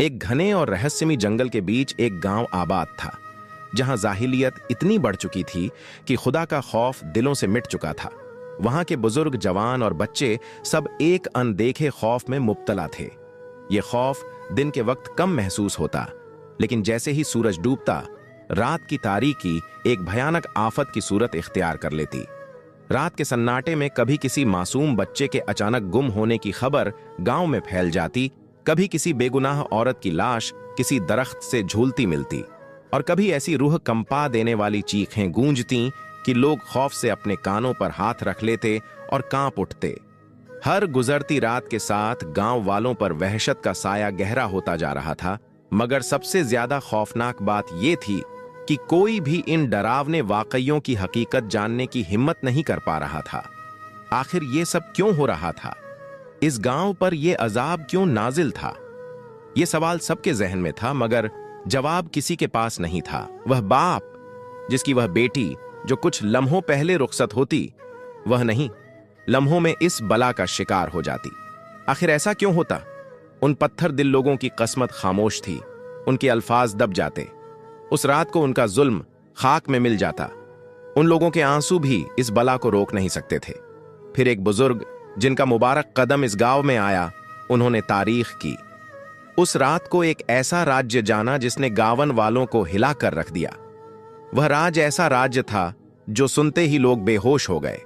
एक घने और रहस्यमयी जंगल के बीच एक गांव आबाद था, जहां जाहिलियत इतनी बढ़ चुकी थी कि खुदा का खौफ दिलों से मिट चुका था। वहां के बुजुर्ग, जवान और बच्चे सब एक अनदेखे खौफ में मुब्तला थे। ये खौफ दिन के वक्त कम महसूस होता, लेकिन जैसे ही सूरज डूबता, रात की तारीकी एक भयानक आफत की सूरत इख्तियार कर लेती। रात के सन्नाटे में कभी किसी मासूम बच्चे के अचानक गुम होने की खबर गांव में फैल जाती, कभी किसी बेगुनाह औरत की लाश किसी दरख्त से झूलती मिलती, और कभी ऐसी रूह कंपा देने वाली चीखें गूंजती कि लोग खौफ से अपने कानों पर हाथ रख लेते और कांप उठते। हर गुजरती रात के साथ गांव वालों पर वहशत का साया गहरा होता जा रहा था, मगर सबसे ज्यादा खौफनाक बात यह थी कि कोई भी इन डरावने वाकइयों की हकीकत जानने की हिम्मत नहीं कर पा रहा था। आखिर ये सब क्यों हो रहा था? इस गांव पर यह अजाब क्यों नाजिल था? यह सवाल सबके जहन में था, मगर जवाब किसी के पास नहीं था। वह बाप जिसकी वह बेटी जो कुछ लम्हों पहले रुखसत होती, वह नहीं, लम्हों में इस बला का शिकार हो जाती। आखिर ऐसा क्यों होता? उन पत्थर दिल लोगों की किस्मत खामोश थी, उनके अल्फाज दब जाते। उस रात को उनका जुल्म खाक में मिल जाता। उन लोगों के आंसू भी इस बला को रोक नहीं सकते थे। फिर एक बुजुर्ग जिनका मुबारक कदम इस गांव में आया, उन्होंने तारीख की। उस रात को एक ऐसा राज्य जाना जिसने गावन वालों को हिला कर रख दिया। वह राज ऐसा राज्य था जो सुनते ही लोग बेहोश हो गए।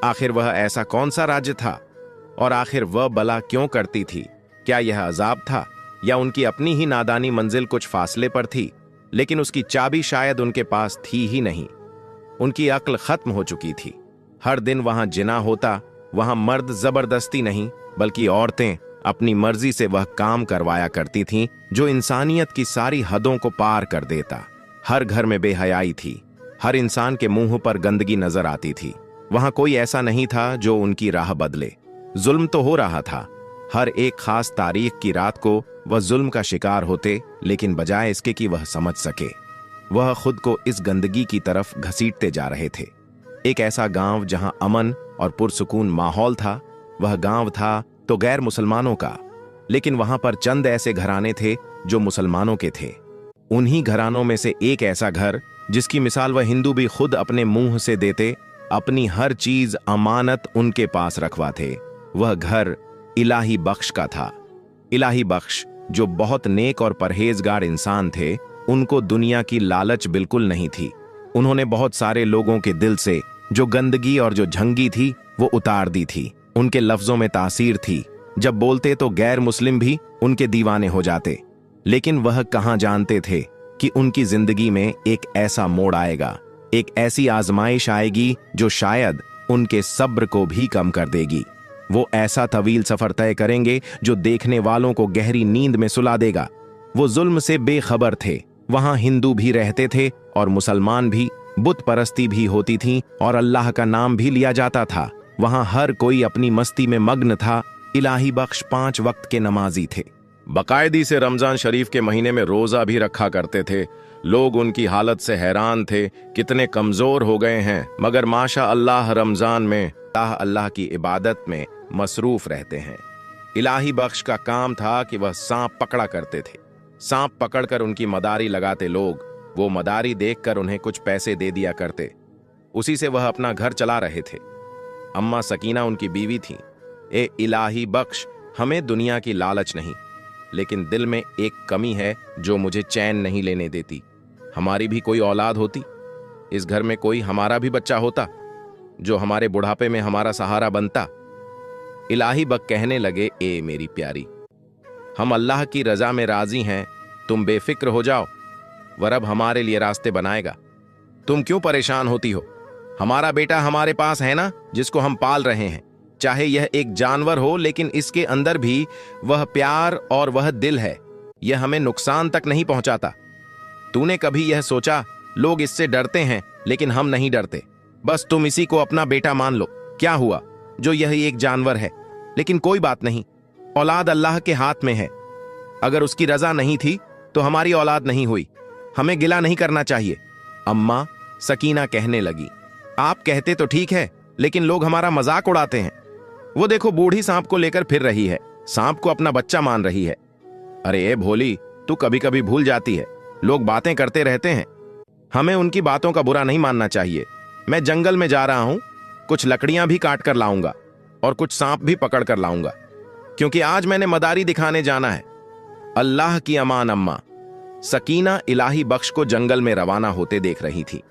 आखिर वह ऐसा कौन सा राज्य था, और आखिर वह बला क्यों करती थी? क्या यह अजाब था, या उनकी अपनी ही नादानी मंजिल कुछ फासले पर थी, लेकिन उसकी चाबी शायद उनके पास थी ही नहीं। उनकी अक्ल खत्म हो चुकी थी। हर दिन वहां जिना होता, वहां मर्द जबरदस्ती नहीं बल्कि औरतें अपनी मर्जी से वह काम करवाया करती थीं जो इंसानियत की सारी हदों को पार कर देता। हर घर में बेहयाई थी, हर इंसान के मुंह पर गंदगी नजर आती थी। वहां कोई ऐसा नहीं था जो उनकी राह बदले। जुल्म तो हो रहा था। हर एक खास तारीख की रात को वह जुल्म का शिकार होते, लेकिन बजाय इसके कि वह समझ सके, वह खुद को इस गंदगी की तरफ घसीटते जा रहे थे। एक ऐसा गांव जहां अमन और पुरसुकून माहौल था। वह गांव था तो गैर मुसलमानों का, लेकिन वहां पर चंद ऐसे घराने थे जो मुसलमानों के थे। उन्हीं घरानों में से एक ऐसा घर जिसकी मिसाल वह हिंदू भी खुद अपने मुंह से देते, अपनी हर चीज अमानत उनके पास रखवाते। वह घर इलाही बख्श का था। इलाही बख्श जो बहुत नेक और परहेजगार इंसान थे, उनको दुनिया की लालच बिल्कुल नहीं थी। उन्होंने बहुत सारे लोगों के दिल से जो गंदगी और जो झंगी थी वो उतार दी थी। उनके लफ्जों में तासीर थी। जब बोलते तो गैर मुस्लिम भी उनके दीवाने हो जाते। लेकिन वह कहां जानते थे कि उनकी जिंदगी में एक ऐसा मोड़ आएगा, एक ऐसी आजमाइश आएगी जो शायद उनके सब्र को भी कम कर देगी। वो ऐसा तवील सफर तय करेंगे जो देखने वालों को गहरी नींद में सुला देगा। वो जुल्म से बेखबर थे। वहां हिंदू भी रहते थे और मुसलमान भी, बुत परस्ती भी होती थी और अल्लाह का नाम भी लिया जाता था। वहां हर कोई अपनी मस्ती में मग्न था। इलाही बख्श 5 वक्त के नमाजी थे। बाकायदी से रमजान शरीफ के महीने में रोजा भी रखा करते थे। लोग उनकी हालत से हैरान थे, कितने कमजोर हो गए हैं, मगर माशा अल्लाह रमजान में अल्लाह की इबादत में मसरूफ रहते हैं। इलाही बख्श का काम था कि वह सांप पकड़ा करते थे। सांप पकड़कर उनकी मदारी लगाते लोग, वो मदारी देखकर उन्हें कुछ पैसे दे दिया करते। उसी से वह अपना घर चला रहे थे। अम्मा सकीना उनकी बीवी थी। ए इलाही बख्श, हमें दुनिया की लालच नहीं, लेकिन दिल में एक कमी है जो मुझे चैन नहीं लेने देती। हमारी भी कोई औलाद होती, इस घर में कोई हमारा भी बच्चा होता जो हमारे बुढ़ापे में हमारा सहारा बनता। इलाही बख्श कहने लगे, ए मेरी प्यारी, हम अल्लाह की रजा में राजी हैं, तुम बेफिक्र हो जाओ, वह रब हमारे लिए रास्ते बनाएगा। तुम क्यों परेशान होती हो? हमारा बेटा हमारे पास है ना, जिसको हम पाल रहे हैं। चाहे यह एक जानवर हो, लेकिन इसके अंदर भी वह प्यार और वह दिल है। यह हमें नुकसान तक नहीं पहुंचाता। तूने कभी यह सोचा, लोग इससे डरते हैं लेकिन हम नहीं डरते। बस तुम इसी को अपना बेटा मान लो। क्या हुआ जो यह एक जानवर है, लेकिन कोई बात नहीं, औलाद अल्लाह के हाथ में है। अगर उसकी रजा नहीं थी तो हमारी औलाद नहीं हुई। हमें गिला नहीं करना चाहिए। अम्मा सकीना कहने लगी, आप कहते तो ठीक है, लेकिन लोग हमारा मजाक उड़ाते हैं। वो देखो, बूढ़ी सांप को लेकर फिर रही है, सांप को अपना बच्चा मान रही है। अरे ए भोली, तू कभी कभी भूल जाती है, लोग बातें करते रहते हैं, हमें उनकी बातों का बुरा नहीं मानना चाहिए। मैं जंगल में जा रहा हूं, कुछ लकड़ियां भी काट कर लाऊंगा और कुछ सांप भी पकड़ कर लाऊंगा, क्योंकि आज मैंने मदारी दिखाने जाना है। अल्लाह की अमान अम्मा। सकीना इलाही बख्श को जंगल में रवाना होते देख रही थी।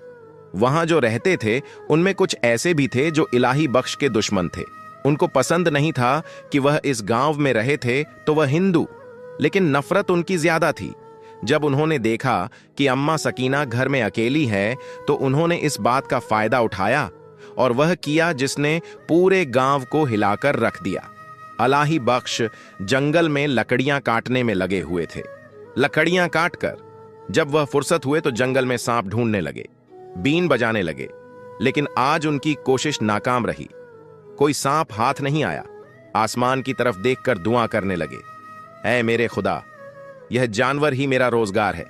वहां जो रहते थे उनमें कुछ ऐसे भी थे जो इलाही बख्श के दुश्मन थे। उनको पसंद नहीं था कि वह इस गांव में रहे थे तो वह हिंदू, लेकिन नफरत उनकी ज्यादा थी। जब उन्होंने देखा कि अम्मा सकीना घर में अकेली है तो उन्होंने इस बात का फायदा उठाया और वह किया जिसने पूरे गांव को हिलाकर रख दिया। इलाही बख्श जंगल में लकड़ियां काटने में लगे हुए थे। लकड़ियां काटकर जब वह फुर्सत हुए तो जंगल में सांप ढूंढने लगे, बीन बजाने लगे, लेकिन आज उनकी कोशिश नाकाम रही। कोई सांप हाथ नहीं आया। आसमान की तरफ देखकर दुआ करने लगे, ऐ मेरे खुदा, यह जानवर ही मेरा रोजगार है,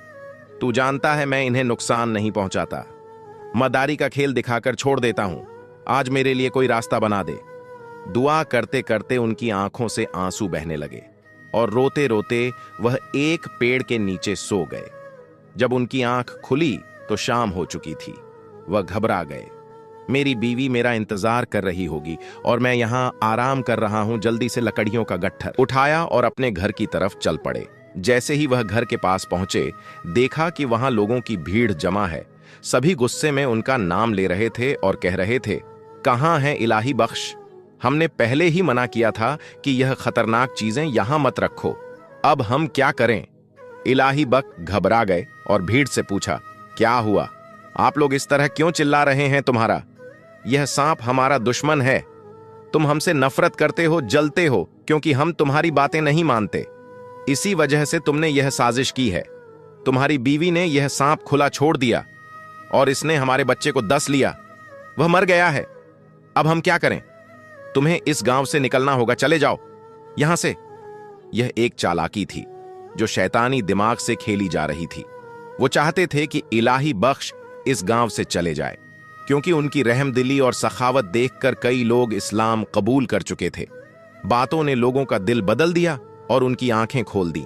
तू जानता है मैं इन्हें नुकसान नहीं पहुंचाता। मदारी का खेल दिखाकर छोड़ देता हूं, आज मेरे लिए कोई रास्ता बना दे। दुआ करते करते उनकी आंखों से आंसू बहने लगे और रोते रोते वह एक पेड़ के नीचे सो गए। जब उनकी आंख खुली तो शाम हो चुकी थी। वह घबरा गए, मेरी बीवी मेरा इंतजार कर रही होगी और मैं यहां आराम कर रहा हूं। जल्दी से लकड़ियों का गट्ठर उठाया और अपने घर की तरफ चल पड़े। जैसे ही वह घर के पास पहुंचे, देखा कि वहां लोगों की भीड़ जमा है। सभी गुस्से में उनका नाम ले रहे थे और कह रहे थे, कहां है इलाही बख्श? हमने पहले ही मना किया था कि यह खतरनाक चीजें यहां मत रखो, अब हम क्या करें? इलाही बख्श घबरा गए और भीड़ से पूछा, क्या हुआ? आप लोग इस तरह क्यों चिल्ला रहे हैं? तुम्हारा यह सांप हमारा दुश्मन है, तुम हमसे नफरत करते हो, जलते हो क्योंकि हम तुम्हारी बातें नहीं मानते। इसी वजह से तुमने यह साजिश की है। तुम्हारी बीवी ने यह सांप खुला छोड़ दिया और इसने हमारे बच्चे को डस लिया, वह मर गया है। अब हम क्या करें? तुम्हें इस गांव से निकलना होगा, चले जाओ यहां से। यह एक चालाकी थी जो शैतानी दिमाग से खेली जा रही थी। वो चाहते थे कि इलाही बख्श इस गांव से चले जाए, क्योंकि उनकी रहमदिली और सखावत देखकर कई लोग इस्लाम कबूल कर चुके थे। बातों ने लोगों का दिल बदल दिया और उनकी आंखें खोल दी।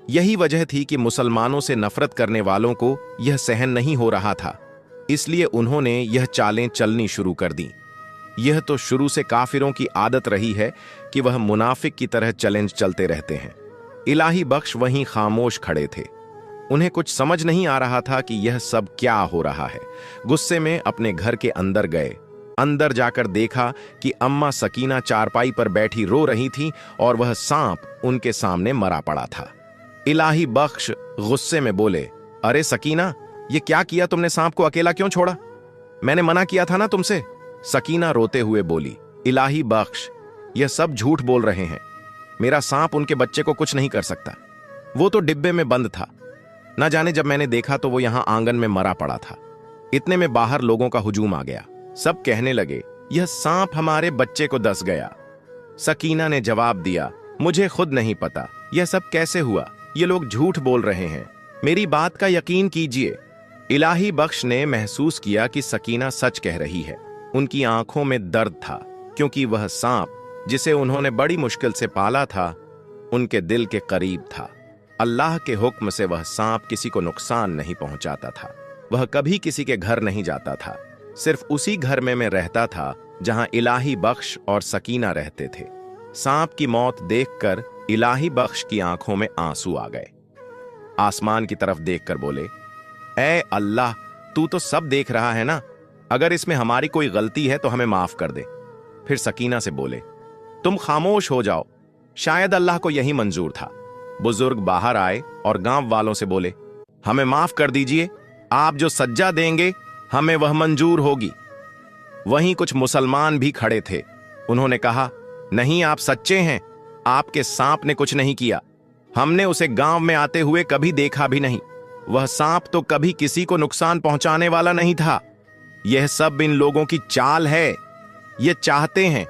यही वजह थी कि मुसलमानों से नफरत करने वालों को यह सहन नहीं हो रहा था, इसलिए उन्होंने यह चालें चलनी शुरू कर दी। यह तो शुरू से काफिरों की आदत रही है कि वह मुनाफिक की तरह चैलेंज चलते रहते हैं। इलाही बख्श वहीं खामोश खड़े थे। उन्हें कुछ समझ नहीं आ रहा था कि यह सब क्या हो रहा है। गुस्से में अपने घर के अंदर गए। अंदर जाकर देखा कि अम्मा सकीना चारपाई पर बैठी रो रही थी और वह सांप उनके सामने मरा पड़ा था। इलाही बख्श गुस्से में बोले, अरे सकीना, ये क्या किया तुमने? सांप को अकेला क्यों छोड़ा? मैंने मना किया था ना तुमसे। सकीना रोते हुए बोली, इलाही बख्श, यह सब झूठ बोल रहे हैं। मेरा सांप उनके बच्चे को कुछ नहीं कर सकता। वो तो डिब्बे में बंद था। न जाने जब मैंने देखा तो वो यहां आंगन में मरा पड़ा था। इतने में बाहर लोगों का हुजूम आ गया। सब कहने लगे, यह सांप हमारे बच्चे को डस गया। सकीना ने जवाब दिया, मुझे खुद नहीं पता यह सब कैसे हुआ। ये लोग झूठ बोल रहे हैं, मेरी बात का यकीन कीजिए। इलाही बख्श ने महसूस किया कि सकीना सच कह रही है। उनकी आंखों में दर्द था, क्योंकि वह सांप जिसे उन्होंने बड़ी मुश्किल से पाला था उनके दिल के करीब था। अल्लाह के हुक्म से वह सांप किसी को नुकसान नहीं पहुंचाता था। वह कभी किसी के घर नहीं जाता था, सिर्फ उसी घर में रहता था जहां इलाही बख्श और सकीना रहते थे। सांप की मौत देखकर इलाही बख्श की आंखों में आंसू आ गए। आसमान की तरफ देखकर बोले, ऐ अल्लाह, तू तो सब देख रहा है ना, अगर इसमें हमारी कोई गलती है तो हमें माफ कर दे। फिर सकीना से बोले, तुम खामोश हो जाओ, शायद अल्लाह को यही मंजूर था। बुजुर्ग बाहर आए और गांव वालों से बोले, हमें माफ कर दीजिए, आप जो सज्जा देंगे हमें वह मंजूर होगी। वहीं कुछ मुसलमान भी खड़े थे। उन्होंने कहा, नहीं, आप सच्चे हैं, आपके सांप ने कुछ नहीं किया। हमने उसे गांव में आते हुए कभी देखा भी नहीं। वह सांप तो कभी किसी को नुकसान पहुंचाने वाला नहीं था। यह सब इन लोगों की चाल है। ये चाहते हैं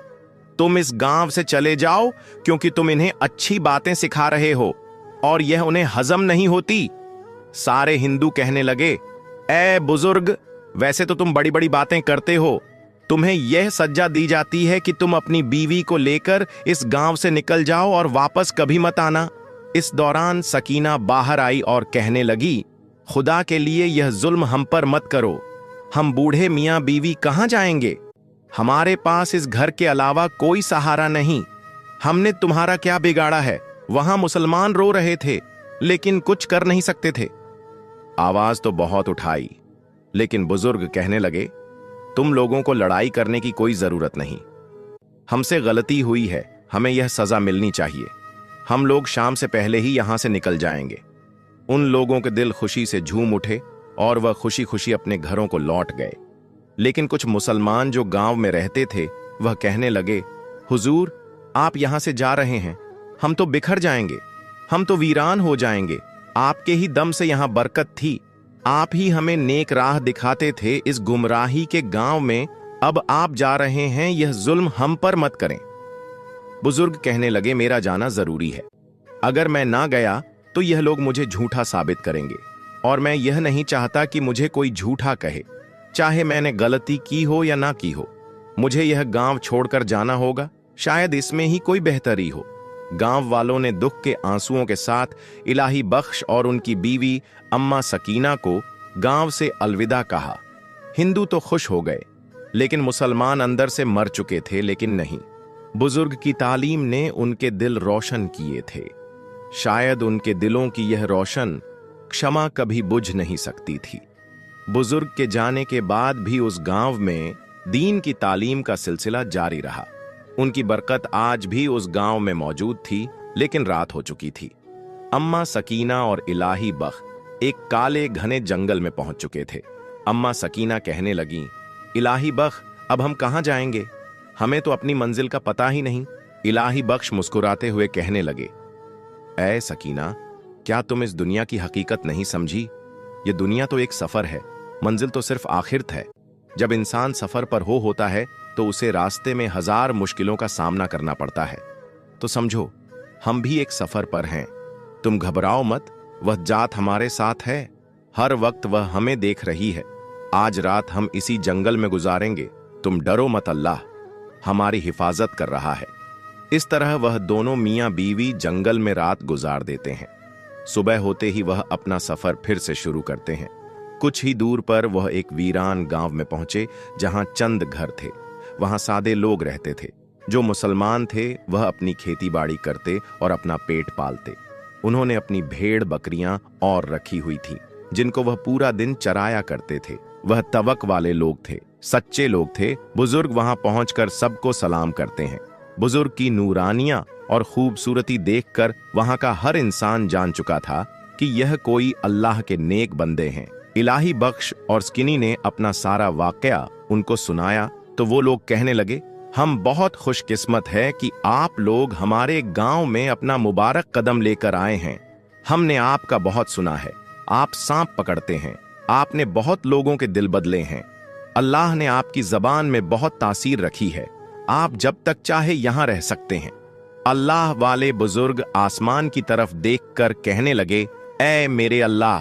तुम इस गांव से चले जाओ, क्योंकि तुम इन्हें अच्छी बातें सिखा रहे हो और यह उन्हें हजम नहीं होती। सारे हिंदू कहने लगे, ऐ बुजुर्ग, वैसे तो तुम बड़ी बड़ी बातें करते हो, तुम्हें यह सज्जा दी जाती है कि तुम अपनी बीवी को लेकर इस गांव से निकल जाओ और वापस कभी मत आना। इस दौरान सकीना बाहर आई और कहने लगी, खुदा के लिए यह जुल्म हम पर मत करो। हम बूढ़े मियाँ बीवी कहाँ जाएंगे? हमारे पास इस घर के अलावा कोई सहारा नहीं। हमने तुम्हारा क्या बिगाड़ा है? वहां मुसलमान रो रहे थे, लेकिन कुछ कर नहीं सकते थे। आवाज तो बहुत उठाई, लेकिन बुजुर्ग कहने लगे, तुम लोगों को लड़ाई करने की कोई जरूरत नहीं। हमसे गलती हुई है, हमें यह सजा मिलनी चाहिए। हम लोग शाम से पहले ही यहां से निकल जाएंगे। उन लोगों के दिल खुशी से झूम उठे और वह खुशी खुशी अपने घरों को लौट गए। लेकिन कुछ मुसलमान जो गांव में रहते थे, वह कहने लगे, हुजूर, आप यहां से जा रहे हैं, हम तो बिखर जाएंगे, हम तो वीरान हो जाएंगे। आपके ही दम से यहां बरकत थी, आप ही हमें नेक राह दिखाते थे इस गुमराही के गांव में। अब आप जा रहे हैं, यह जुल्म हम पर मत करें। बुजुर्ग कहने लगे, मेरा जाना जरूरी है। अगर मैं ना गया तो यह लोग मुझे झूठा साबित करेंगे, और मैं यह नहीं चाहता कि मुझे कोई झूठा कहे, चाहे मैंने गलती की हो या ना की हो। मुझे यह गांव छोड़कर जाना होगा, शायद इसमें ही कोई बेहतरी हो। गांव वालों ने दुख के आंसुओं के साथ इलाही बख्श और उनकी बीवी अम्मा सकीना को गांव से अलविदा कहा। हिंदू तो खुश हो गए, लेकिन मुसलमान अंदर से मर चुके थे। लेकिन नहीं, बुजुर्ग की तालीम ने उनके दिल रोशन किए थे। शायद उनके दिलों की यह रोशन क्षमा कभी बुझ नहीं सकती थी। बुजुर्ग के जाने के बाद भी उस गांव में दीन की तालीम का सिलसिला जारी रहा। उनकी बरकत आज भी उस गांव में मौजूद थी, लेकिन रात हो चुकी थी। अम्मा सकीना और इलाही बख्श एक काले घने जंगल में पहुंच चुके थे। अम्मा सकीना कहने लगी, इलाही बख्श, अब हम कहां जाएंगे? हमें तो अपनी मंजिल का पता ही नहीं। इलाही बख्श मुस्कुराते हुए कहने लगे, ऐ सकीना, क्या तुम इस दुनिया की हकीकत नहीं समझी? ये दुनिया तो एक सफर है, मंजिल तो सिर्फ आखिरत है। जब इंसान सफर पर होता है तो उसे रास्ते में 1000 मुश्किलों का सामना करना पड़ता है। तो समझो, हम भी एक सफर पर हैं। तुम घबराओ मत, वह जात हमारे साथ है। हर वक्त वह हमें देख रही है। आज रात हम इसी जंगल में गुजारेंगे। तुम डरो मत, अल्लाह हमारी हिफाजत कर रहा है। इस तरह वह दोनों मियां बीवी जंगल में रात गुजार देते हैं। सुबह होते ही वह अपना सफर फिर से शुरू करते हैं। कुछ ही दूर पर वह एक वीरान गांव में पहुंचे, जहां चंद घर थे। वहां सादे लोग रहते थे। जो मुसलमान थे वह अपनी खेती बाड़ी करते और अपना पेट पालते। उन्होंने अपनी भेड़ बकरियां और रखी हुई थी, जिनको वह पूरा दिन चराया करते थे। वह तवक वाले लोग थे, सच्चे लोग थे। बुजुर्ग वहां पहुंचकर सबको सलाम करते हैं। बुजुर्ग की नूरानियां और खूबसूरती देखकर वहां का हर इंसान जान चुका था कि यह कोई अल्लाह के नेक बंदे हैं। इलाही बख्श और स्किनी ने अपना सारा वाकया उनको सुनाया तो वो लोग कहने लगे, हम बहुत खुशकिस्मत है कि आप लोग हमारे गांव में अपना मुबारक कदम लेकर आए हैं। हमने आपका बहुत सुना है। आप सांप पकड़ते हैं, आपने बहुत लोगों के दिल बदले हैं। अल्लाह ने आपकी जबान में बहुत तासीर रखी है। आप जब तक चाहे यहां रह सकते हैं। अल्लाह वाले बुजुर्ग आसमान की तरफ देखकर कहने लगे, ऐ मेरे अल्लाह,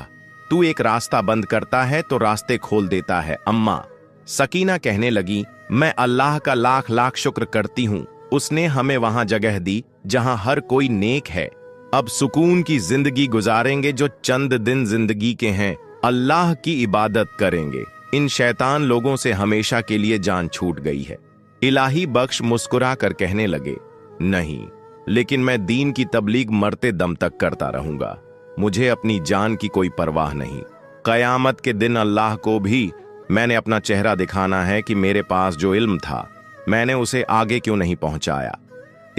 तू एक रास्ता बंद करता है तो रास्ते खोल देता है। अम्मा सकीना कहने लगी, मैं अल्लाह का लाख लाख शुक्र करती हूं, उसने हमें वहां जगह दी जहां हर कोई नेक है। अब सुकून की जिंदगी गुजारेंगे। जो चंद दिन जिंदगी के हैं, अल्लाह की इबादत करेंगे। इन शैतान लोगों से हमेशा के लिए जान छूट गई है। इलाही बख्श मुस्कुरा कर कहने लगे, नहीं, लेकिन मैं दीन की तबलीग मरते दम तक करता रहूंगा। मुझे अपनी जान की कोई परवाह नहीं। कयामत के दिन अल्लाह को भी मैंने अपना चेहरा दिखाना है कि मेरे पास जो इल्म था मैंने उसे आगे क्यों नहीं पहुंचाया।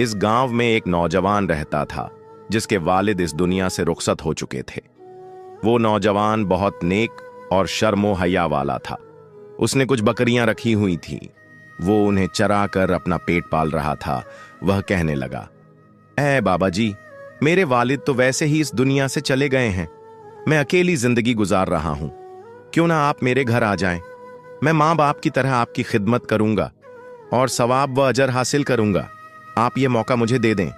इस गांव में एक नौजवान रहता था जिसके वालिद इस दुनिया से रुखसत हो चुके थे। वो नौजवान बहुत नेक और शर्मो हया वाला था। उसने कुछ बकरियां रखी हुई थीं। वो उन्हें चरा कर अपना पेट पाल रहा था। वह कहने लगा, ऐ बाबा जी, मेरे वालिद तो वैसे ही इस दुनिया से चले गए हैं। मैं अकेली जिंदगी गुजार रहा हूं। क्यों ना आप मेरे घर आ जाएं। मैं माँ बाप की तरह आपकी खिदमत करूंगा और सवाब व अजर हासिल करूंगा। आप ये मौका मुझे दे दें।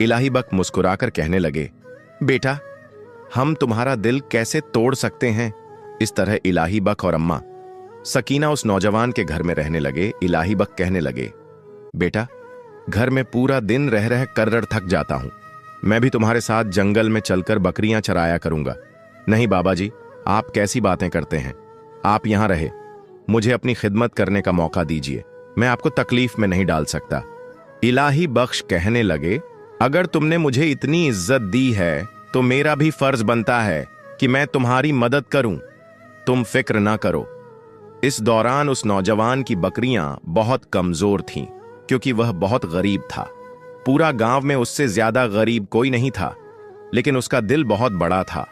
इलाही बख्श मुस्कुराकर कहने लगे, बेटा, हम तुम्हारा दिल कैसे तोड़ सकते हैं। इस तरह इलाही बख्श और अम्मा सकीना उस नौजवान के घर में रहने लगे। इलाही बख्श कहने लगे, बेटा, घर में पूरा दिन रह रह कर थक जाता हूं। मैं भी तुम्हारे साथ जंगल में चलकर बकरियां चराया करूंगा। नहीं बाबा जी, आप कैसी बातें करते हैं। आप यहां रहे, मुझे अपनी खिदमत करने का मौका दीजिए। मैं आपको तकलीफ में नहीं डाल सकता। इलाही बख्श कहने लगे, अगर तुमने मुझे इतनी इज्जत दी है तो मेरा भी फर्ज बनता है कि मैं तुम्हारी मदद करूं। तुम फिक्र ना करो। इस दौरान उस नौजवान की बकरियां बहुत कमजोर थीं, क्योंकि वह बहुत गरीब था। पूरा गांव में उससे ज्यादा गरीब कोई नहीं था, लेकिन उसका दिल बहुत बड़ा था।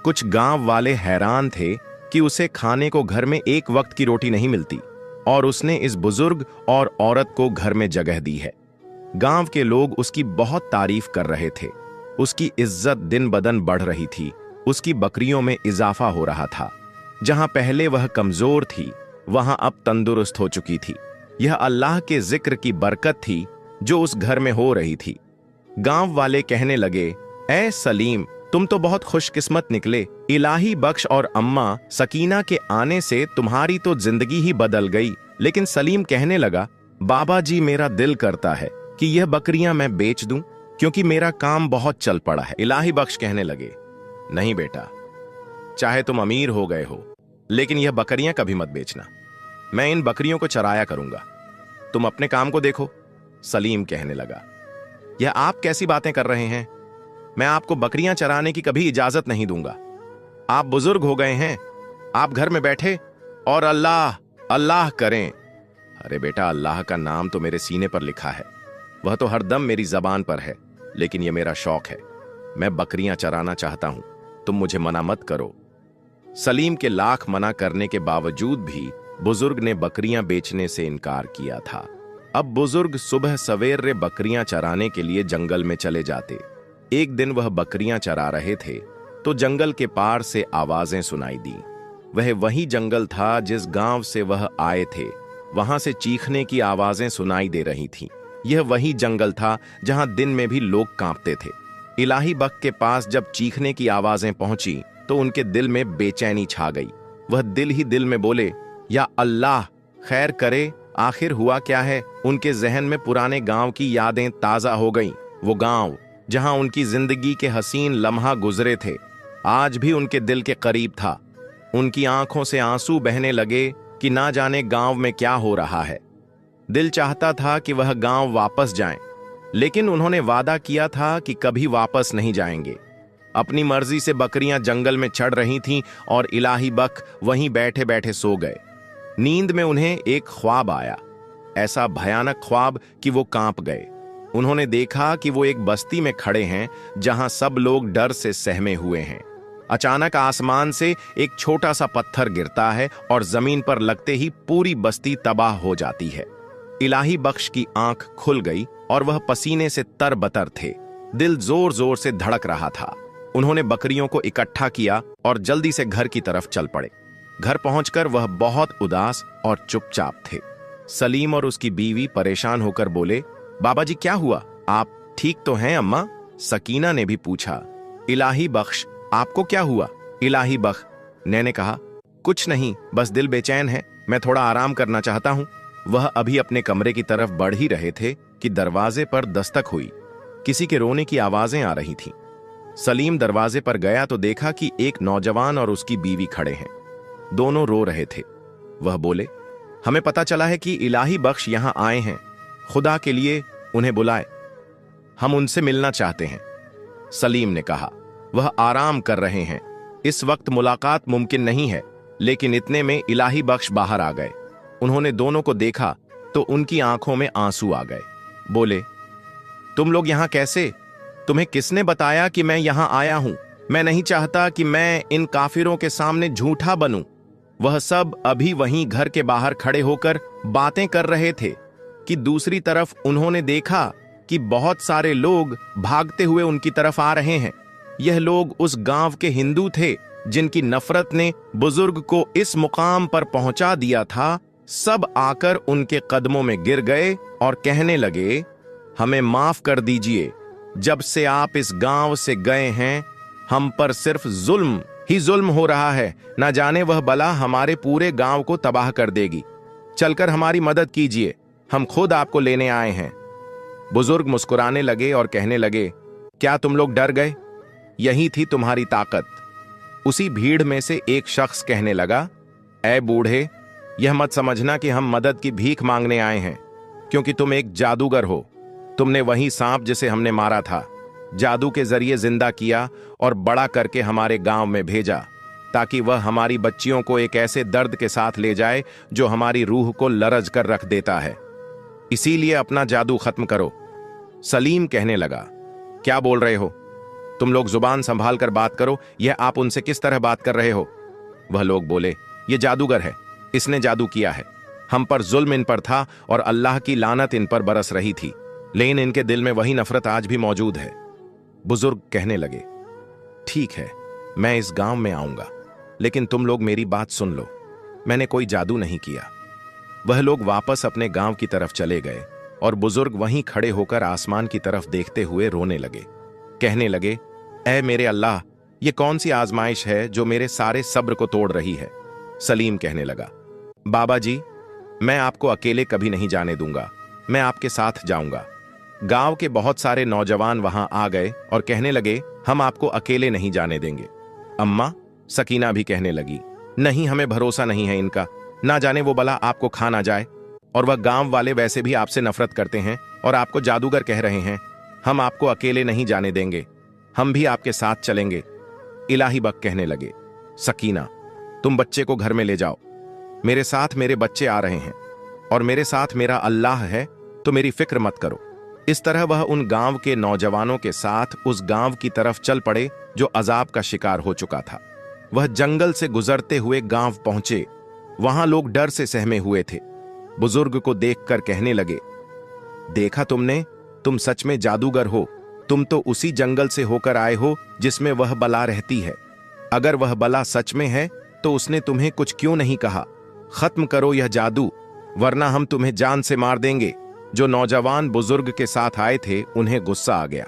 कुछ गांव वाले हैरान थे कि उसे खाने को घर में एक वक्त की रोटी नहीं मिलती, और उसने इस बुजुर्ग और औरत को घर में जगह दी है। गांव के लोग उसकी बहुत तारीफ कर रहे थे। उसकी इज्जत दिन बदन बढ़ रही थी। उसकी बकरियों में इजाफा हो रहा था। जहां पहले वह कमजोर थी, वहां अब तंदुरुस्त हो चुकी थी। यह अल्लाह के जिक्र की बरकत थी जो उस घर में हो रही थी। गांव वाले कहने लगे, ऐ सलीम, तुम तो बहुत खुशकिस्मत निकले। इलाही बख्श और अम्मा सकीना के आने से तुम्हारी तो जिंदगी ही बदल गई। लेकिन सलीम कहने लगा, बाबा जी, मेरा दिल करता है कि यह बकरियां मैं बेच दूं, क्योंकि मेरा काम बहुत चल पड़ा है। इलाही बख्श कहने लगे, नहीं बेटा, चाहे तुम अमीर हो गए हो, लेकिन यह बकरियां कभी मत बेचना। मैं इन बकरियों को चराया करूंगा, तुम अपने काम को देखो। सलीम कहने लगा, यह आप कैसी बातें कर रहे हैं। मैं आपको बकरियां चराने की कभी इजाजत नहीं दूंगा। आप बुजुर्ग हो गए हैं, आप घर में बैठे और अल्लाह अल्लाह करें। अरे बेटा, अल्लाह का नाम तो मेरे सीने पर लिखा है, वह तो हरदम मेरी जबान पर है, लेकिन यह मेरा शौक है। मैं बकरियां चराना चाहता हूं, तुम मुझे मना मत करो। सलीम के लाख मना करने के बावजूद भी बुजुर्ग ने बकरियां बेचने से इनकार किया था। अब बुजुर्ग सुबह सवेरे बकरियां चराने के लिए जंगल में चले जाते। एक दिन वह बकरियां चरा रहे थे तो जंगल के पार से आवाजें सुनाई दी। वह वही जंगल था जिस गांव से वह आए थे। वहां से चीखने की आवाजें सुनाई दे रही थीं। यह वही जंगल था जहां दिन में भी लोग कांपते थे। इलाही बख्श के पास जब चीखने की आवाजें पहुंची तो उनके दिल में बेचैनी छा गई। वह दिल ही दिल में बोले, या अल्लाह खैर करे, आखिर हुआ क्या है। उनके जहन में पुराने गांव की यादें ताजा हो गईं। वो गांव जहां उनकी जिंदगी के हसीन लम्हा गुजरे थे, आज भी उनके दिल के करीब था। उनकी आंखों से आंसू बहने लगे कि ना जाने गांव में क्या हो रहा है। दिल चाहता था कि वह गांव वापस जाएं, लेकिन उन्होंने वादा किया था कि कभी वापस नहीं जाएंगे। अपनी मर्जी से बकरियां जंगल में चढ़ रही थीं और इलाही बख्श वहीं बैठे बैठे सो गए। नींद में उन्हें एक ख्वाब आया, ऐसा भयानक ख्वाब कि वो कांप गए। उन्होंने देखा कि वो एक बस्ती में खड़े हैं जहां सब लोग डर से सहमे हुए हैं। अचानक आसमान से एक छोटा सा पत्थर गिरता है और जमीन पर लगते ही पूरी बस्ती तबाह हो जाती है। इलाही बख्श की आंख खुल गई और वह पसीने से तरबतर थे। दिल जोर जोर से धड़क रहा था। उन्होंने बकरियों को इकट्ठा किया और जल्दी से घर की तरफ चल पड़े। घर पहुंचकर वह बहुत उदास और चुपचाप थे। सलीम और उसकी बीवी परेशान होकर बोले, बाबा जी क्या हुआ, आप ठीक तो हैं अम्मा? सकीना ने भी पूछा। इलाही बख्श, आपको क्या हुआ? इलाही बख्श ने कहा, कुछ नहीं, बस दिल बेचैन है, मैं थोड़ा आराम करना चाहता हूं। वह अभी अपने कमरे की तरफ बढ़ ही रहे थे कि दरवाजे पर दस्तक हुई। किसी के रोने की आवाजें आ रही थीं। सलीम दरवाजे पर गया तो देखा कि एक नौजवान और उसकी बीवी खड़े हैं। दोनों रो रहे थे। वह बोले, हमें पता चला है कि इलाही बख्श यहां आए हैं, खुदा के लिए उन्हें बुलाए, हम उनसे मिलना चाहते हैं। सलीम ने कहा, वह आराम कर रहे हैं, इस वक्त मुलाकात मुमकिन नहीं है। लेकिन इतने में इलाही बख्श बाहर आ गए। उन्होंने दोनों को देखा तो उनकी आंखों में आंसू आ गए। बोले, तुम लोग यहां कैसे? तुम्हें किसने बताया कि मैं यहां आया हूं? मैं नहीं चाहता कि मैं इन काफिरों के सामने झूठा बनूं। वह सब अभी वहीं घर के बाहर खड़े होकर बातें कर रहे थे कि दूसरी तरफ उन्होंने देखा कि बहुत सारे लोग भागते हुए उनकी तरफ आ रहे हैं। यह लोग उस गांव के हिंदू थे जिनकी नफरत ने बुजुर्ग को इस मुकाम पर पहुंचा दिया था। सब आकर उनके कदमों में गिर गए और कहने लगे, हमें माफ कर दीजिए, जब से आप इस गांव से गए हैं हम पर सिर्फ जुल्म ही जुल्म हो रहा है। न जाने वह बला हमारे पूरे गांव को तबाह कर देगी। चलकर हमारी मदद कीजिए, हम खुद आपको लेने आए हैं। बुजुर्ग मुस्कुराने लगे और कहने लगे, क्या तुम लोग डर गए? यही थी तुम्हारी ताकत। उसी भीड़ में से एक शख्स कहने लगा, ऐ बूढ़े, यह मत समझना कि हम मदद की भीख मांगने आए हैं, क्योंकि तुम एक जादूगर हो। तुमने वही सांप जिसे हमने मारा था जादू के जरिए जिंदा किया और बड़ा करके हमारे गांव में भेजा, ताकि वह हमारी बच्चियों को एक ऐसे दर्द के साथ ले जाए जो हमारी रूह को लरज कर रख देता है। इसीलिए अपना जादू खत्म करो। सलीम कहने लगा, क्या बोल रहे हो? तुम लोग जुबान संभाल कर बात करो। यह आप उनसे किस तरह बात कर रहे हो? वह लोग बोले, यह जादूगर है, इसने जादू किया है। हम पर जुल्म इन पर था और अल्लाह की लानत इन पर बरस रही थी, लेकिन इनके दिल में वही नफरत आज भी मौजूद है। बुजुर्ग कहने लगे, ठीक है, मैं इस गांव में आऊंगा, लेकिन तुम लोग मेरी बात सुन लो, मैंने कोई जादू नहीं किया। वह लोग वापस अपने गांव की तरफ चले गए और बुजुर्ग वहीं खड़े होकर आसमान की तरफ देखते हुए रोने लगे। कहने लगे, ऐ मेरे अल्लाह, ये कौन सी आजमाइश है जो मेरे सारे सब्र को तोड़ रही है? सलीम कहने लगा, बाबा जी, मैं आपको अकेले कभी नहीं जाने दूंगा, मैं आपके साथ जाऊंगा। गांव के बहुत सारे नौजवान वहां आ गए और कहने लगे, हम आपको अकेले नहीं जाने देंगे। अम्मा सकीना भी कहने लगी, नहीं, हमें भरोसा नहीं है इनका, ना जाने वो बला आपको खा ना जाए। और वह गांव वाले वैसे भी आपसे नफरत करते हैं और आपको जादूगर कह रहे हैं। हम आपको अकेले नहीं जाने देंगे, हम भी आपके साथ चलेंगे। इलाही बक कहने लगे, सकीना, तुम बच्चे को घर में ले जाओ, मेरे साथ मेरे बच्चे आ रहे हैं और मेरे साथ मेरा अल्लाह है, तो मेरी फिक्र मत करो। इस तरह वह उन गांव के नौजवानों के साथ उस गांव की तरफ चल पड़े जो अजाब का शिकार हो चुका था। वह जंगल से गुजरते हुए गांव पहुंचे। वहां लोग डर से सहमे हुए थे। बुजुर्ग को देखकर कहने लगे, देखा तुमने, तुम सच में जादूगर हो। तुम तो उसी जंगल से होकर आए हो जिसमें वह बला रहती है। अगर वह बला सच में है तो उसने तुम्हें कुछ क्यों नहीं कहा? खत्म करो यह जादू, वरना हम तुम्हें जान से मार देंगे। जो नौजवान बुजुर्ग के साथ आए थे उन्हें गुस्सा आ गया।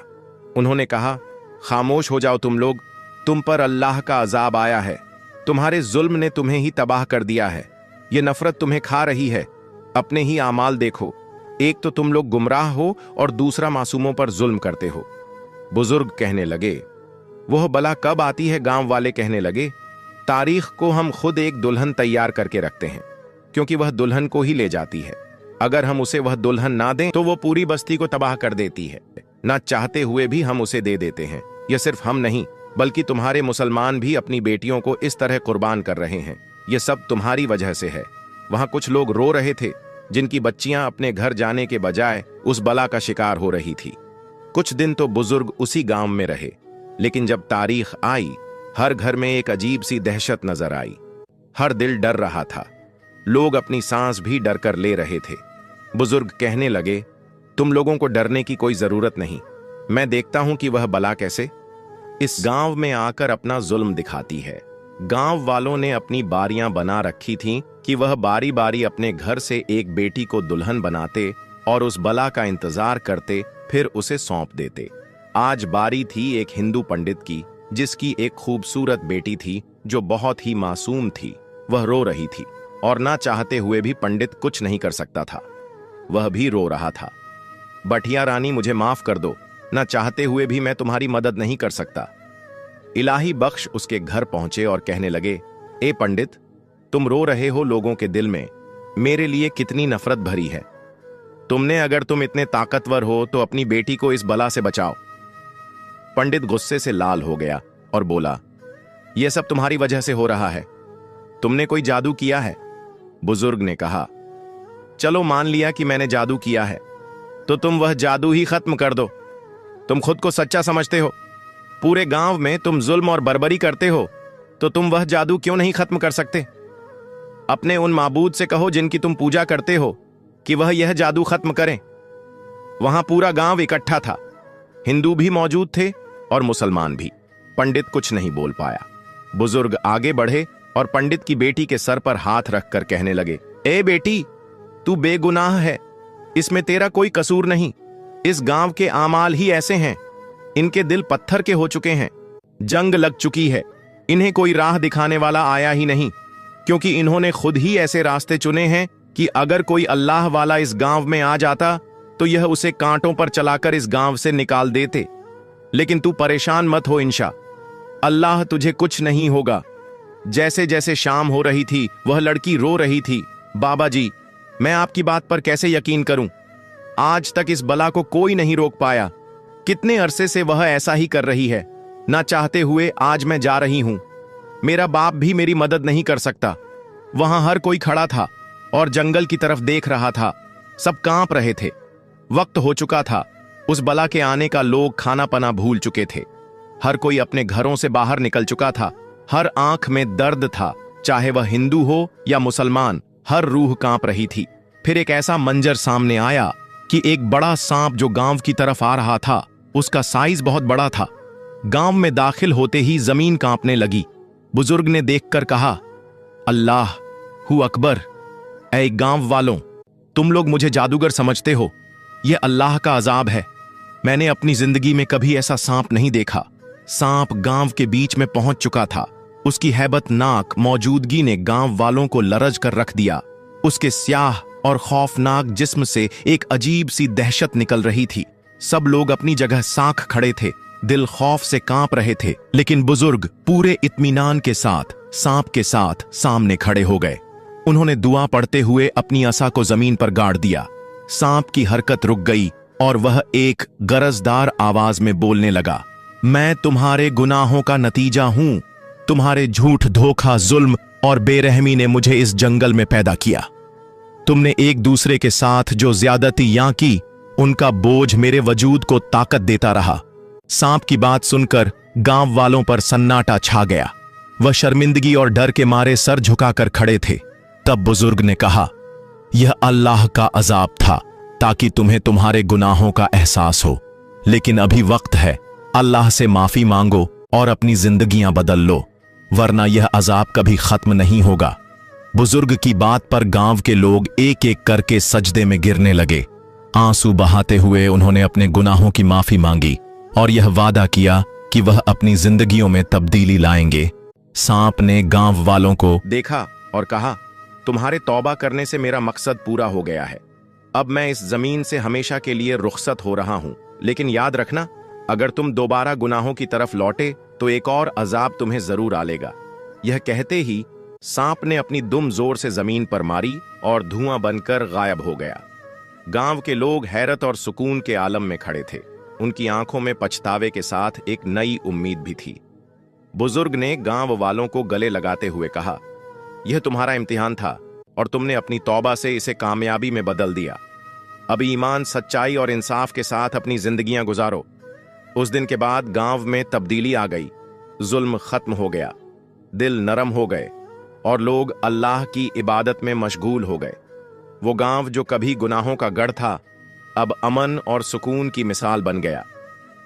उन्होंने कहा, खामोश हो जाओ तुम लोग, तुम पर अल्लाह का अजाब आया है। तुम्हारे जुल्म ने तुम्हें ही तबाह कर दिया है। यह नफरत तुम्हें खा रही है। अपने ही आमाल देखो, एक तो तुम लोग गुमराह हो और दूसरा मासूमों पर जुल्म करते हो। बुजुर्ग कहने लगे, वह बला कब आती है? गांव वाले कहने लगे, तारीख को हम खुद एक दुल्हन तैयार करके रखते हैं, क्योंकि वह दुल्हन को ही ले जाती है। अगर हम उसे वह दुल्हन ना दें तो वो पूरी बस्ती को तबाह कर देती है। ना चाहते हुए भी हम उसे दे देते हैं। यह सिर्फ हम नहीं, बल्कि तुम्हारे मुसलमान भी अपनी बेटियों को इस तरह कुर्बान कर रहे हैं। यह सब तुम्हारी वजह से है। वहां कुछ लोग रो रहे थे जिनकी बच्चियां अपने घर जाने के बजाय उस बला का शिकार हो रही थी। कुछ दिन तो बुजुर्ग उसी गांव में रहे, लेकिन जब तारीख आई, हर घर में एक अजीब सी दहशत नजर आई। हर दिल डर रहा था। लोग अपनी सांस भी डर कर ले रहे थे। बुजुर्ग कहने लगे, तुम लोगों को डरने की कोई जरूरत नहीं। मैं देखता हूं कि वह बला कैसे इस गांव में आकर अपना जुल्म दिखाती है। गांव वालों ने अपनी बारियां बना रखी थीं कि वह बारी बारी अपने घर से एक बेटी को दुल्हन बनाते और उस बला का इंतजार करते, फिर उसे सौंप देते। आज बारी थी एक हिंदू पंडित की, जिसकी एक खूबसूरत बेटी थी जो बहुत ही मासूम थी। वह रो रही थी और ना चाहते हुए भी पंडित कुछ नहीं कर सकता था। वह भी रो रहा था, बटिया रानी, मुझे माफ कर दो, ना चाहते हुए भी मैं तुम्हारी मदद नहीं कर सकता। इलाही बख्श उसके घर पहुंचे और कहने लगे, ए पंडित, तुम रो रहे हो, लोगों के दिल में मेरे लिए कितनी नफरत भरी है। तुमने, अगर तुम इतने ताकतवर हो तो अपनी बेटी को इस बला से बचाओ। पंडित गुस्से से लाल हो गया और बोला, यह सब तुम्हारी वजह से हो रहा है। तुमने कोई जादू किया है? बुजुर्ग ने कहा, चलो मान लिया कि मैंने जादू किया है, तो तुम वह जादू ही खत्म कर दो। तुम खुद को सच्चा समझते हो। पूरे गांव में तुम जुल्म और बर्बरी करते हो, तो तुम वह जादू क्यों नहीं खत्म कर सकते? अपने उन माबूद से कहो जिनकी तुम पूजा करते हो कि वह यह जादू खत्म करें। वहां पूरा गांव इकट्ठा था, हिंदू भी मौजूद थे और मुसलमान भी। पंडित कुछ नहीं बोल पाया। बुजुर्ग आगे बढ़े और पंडित की बेटी के सर पर हाथ रखकर कहने लगे, ए बेटी, तू बेगुनाह है, इसमें तेरा कोई कसूर नहीं। इस गांव के आमाल ही ऐसे हैं, इनके दिल पत्थर के हो चुके हैं। जंग लग चुकी है, इन्हें कोई राह दिखाने वाला आया ही नहीं, क्योंकि इन्होंने खुद ही ऐसे रास्ते चुने हैं कि अगर कोई अल्लाह वाला इस गांव में आ जाता तो यह उसे कांटों पर चलाकर इस गांव से निकाल देते। लेकिन तू परेशान मत हो इंशा, अल्लाह तुझे कुछ नहीं होगा। जैसे जैसे शाम हो रही थी वह लड़की रो रही थी। बाबा जी, मैं आपकी बात पर कैसे यकीन करूं? आज तक इस बला को कोई नहीं रोक पाया। कितने अरसे से वह ऐसा ही कर रही है। ना चाहते हुए आज मैं जा रही हूं। मेरा बाप भी मेरी मदद नहीं कर सकता। वहां हर कोई खड़ा था और जंगल की तरफ देख रहा था। सब कांप रहे थे। वक्त हो चुका था उस बला के आने का। लोग खाना पना भूल चुके थे। हर कोई अपने घरों से बाहर निकल चुका था। हर आंख में दर्द था, चाहे वह हिंदू हो या मुसलमान। हर रूह कांप रही थी। फिर एक ऐसा मंजर सामने आया कि एक बड़ा सांप जो गांव की तरफ आ रहा था, उसका साइज बहुत बड़ा था। गांव में दाखिल होते ही जमीन कांपने लगी। बुजुर्ग ने देखकर कहा, अल्लाह हु अकबर। ऐ गांव वालों, तुम लोग मुझे जादूगर समझते हो। यह अल्लाह का अजाब है। मैंने अपनी जिंदगी में कभी ऐसा सांप नहीं देखा। सांप गांव के बीच में पहुंच चुका था। उसकी हैबतनाक मौजूदगी ने गांव वालों को लरज कर रख दिया। उसके स्याह और खौफनाक जिस्म से एक अजीब सी दहशत निकल रही थी। सब लोग अपनी जगह साख खड़े थे, दिल खौफ से कांप रहे थे। लेकिन बुजुर्ग पूरे इत्मीनान के साथ सांप के साथ सामने खड़े हो गए। उन्होंने दुआ पढ़ते हुए अपनी असा को जमीन पर गाड़ दिया। सांप की हरकत रुक गई और वह एक गरजदार आवाज में बोलने लगा, मैं तुम्हारे गुनाहों का नतीजा हूं। तुम्हारे झूठ, धोखा, जुल्म और बेरहमी ने मुझे इस जंगल में पैदा किया। तुमने एक दूसरे के साथ जो ज्यादतियां की, उनका बोझ मेरे वजूद को ताकत देता रहा। सांप की बात सुनकर गांव वालों पर सन्नाटा छा गया। वह शर्मिंदगी और डर के मारे सर झुकाकर खड़े थे। तब बुजुर्ग ने कहा, यह अल्लाह का अजाब था ताकि तुम्हें तुम्हारे गुनाहों का एहसास हो। लेकिन अभी वक्त है, अल्लाह से माफी मांगो और अपनी जिंदगियां बदल लो, वरना यह अजाब कभी खत्म नहीं होगा। बुजुर्ग की बात पर गांव के लोग एक एक करके सजदे में गिरने लगे। आंसू बहाते हुए उन्होंने अपने गुनाहों की माफी मांगी और यह वादा किया कि वह अपनी जिंदगियों में तब्दीली लाएंगे। सांप ने गांव वालों को देखा और कहा, तुम्हारे तौबा करने से मेरा मकसद पूरा हो गया है। अब मैं इस जमीन से हमेशा के लिए रुखसत हो रहा हूं। लेकिन याद रखना, अगर तुम दोबारा गुनाहों की तरफ लौटे तो एक और अजाब तुम्हें जरूर आलेगा। यह कहते ही सांप ने अपनी दुम जोर से जमीन पर मारी और धुआं बनकर गायब हो गया। गांव के लोग हैरत और सुकून के आलम में खड़े थे। उनकी आंखों में पछतावे के साथ एक नई उम्मीद भी थी। बुजुर्ग ने गांव वालों को गले लगाते हुए कहा, यह तुम्हारा इम्तिहान था और तुमने अपनी तौबा से इसे कामयाबी में बदल दिया। अब ईमान, सच्चाई और इंसाफ के साथ अपनी जिंदगियां गुजारो। उस दिन के बाद गांव में तब्दीली आ गई। जुल्म खत्म हो गया, दिल नरम हो गए और लोग अल्लाह की इबादत में मशगूल हो गए। वो गांव जो कभी गुनाहों का गढ़ था, अब अमन और सुकून की मिसाल बन गया।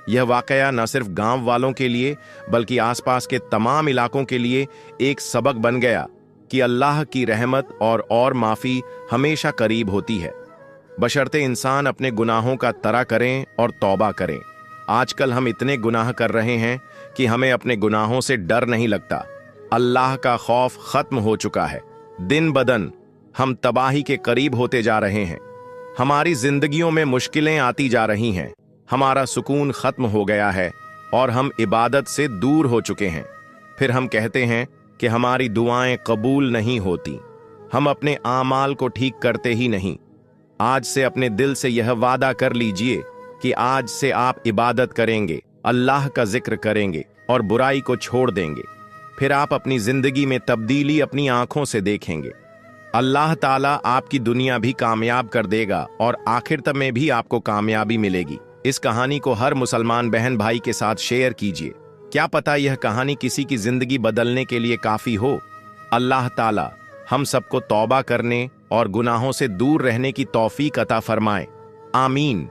यह वाकया न सिर्फ गांव वालों के लिए बल्कि आसपास के तमाम इलाकों के लिए एक सबक बन गया कि अल्लाह की रहमत और माफी हमेशा करीब होती है, बशर्ते इंसान अपने गुनाहों का तरा करें और तौबा करें। आजकल हम इतने गुनाह कर रहे हैं कि हमें अपने गुनाहों से डर नहीं लगता। अल्लाह का खौफ खत्म हो चुका है। दिन बदन हम तबाही के करीब होते जा रहे हैं। हमारी जिंदगियों में मुश्किलें आती जा रही हैं। हमारा सुकून खत्म हो गया है और हम इबादत से दूर हो चुके हैं। फिर हम कहते हैं कि हमारी दुआएं कबूल नहीं होती। हम अपने आमाल को ठीक करते ही नहीं। आज से अपने दिल से यह वादा कर लीजिए कि आज से आप इबादत करेंगे, अल्लाह का जिक्र करेंगे और बुराई को छोड़ देंगे। फिर आप अपनी जिंदगी में तब्दीली अपनी आंखों से देखेंगे। अल्लाह ताला आपकी दुनिया भी कामयाब कर देगा और आखिरत में भी आपको कामयाबी मिलेगी। इस कहानी को हर मुसलमान बहन भाई के साथ शेयर कीजिए। क्या पता यह कहानी किसी की जिंदगी बदलने के लिए काफी हो। अल्लाह ताला हम सबको तौबा करने और गुनाहों से दूर रहने की तौफीक अता फरमाए। आमीन।